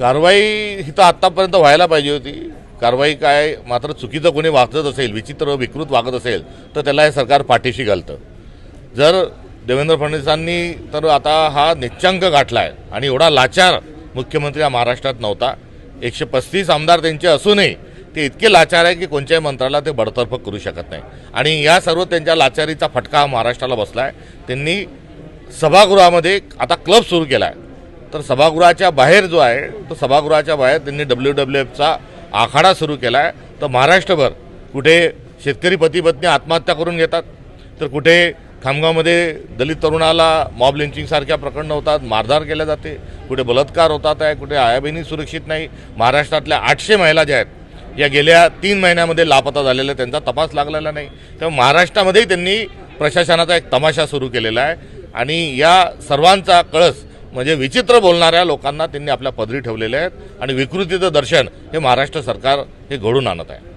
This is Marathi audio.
कारवाई ही तर आत्तापर्यंत व्हायला पाहिजे होती. कारवाई काय, मात्र चुकीचं कोणी वागत असेल, विचित्र विकृत वागत असेल तर त्याला हे सरकार पाठीशी घालतं. जर देवेंद्र फडणवीसांनी तर आता हा निच्चांक गाठला आहे आणि एवढा लाचार मुख्यमंत्री हा महाराष्ट्रात नव्हता. 135 आमदार त्यांचे असूनही ते इतके लाचार आहे की कोणत्याही मंत्र्याला ते बडतर्फ करू शकत नाही. आणि या सर्व त्यांच्या लाचारीचा फटका हा महाराष्ट्राला बसला आहे. त्यांनी सभागृहामध्ये आता क्लब सुरू केला आहे. तर सभागृहाच्या बाहेर जो आहे तो सभागृहाच्या बाहेर त्यांनी WWFचा आखाडा सुरू केला आहे. तर महाराष्ट्रभर कुठे शेतकरी पती पत्नी आत्महत्या करून घेतात, तर कुठे खामगावमध्ये दलित तरुणाला मॉब लिंचिंगसारख्या प्रकरणं होतात, मारधाड केल्या जाते, कुठे बलात्कार होतात आहे, कुठे आया बहिणी सुरक्षित नाही. महाराष्ट्रातल्या 800 महिला ज्या आहेत या गेल्या 3 महिन्यामध्ये लापता झालेल्या, त्यांचा तपास लागलेला नाही. त्यामुळे महाराष्ट्रामध्येही त्यांनी प्रशासनाचा एक तमाशा सुरू केलेला आहे. आणि या सर्वांचा कळस म्हणजे विचित्र बोलणाऱ्या लोकांना त्यांनी आपल्या पदरी ठेवलेले आहेत आणि विकृतीचं दर्शन हे महाराष्ट्र सरकार हे घडून आणत आहे.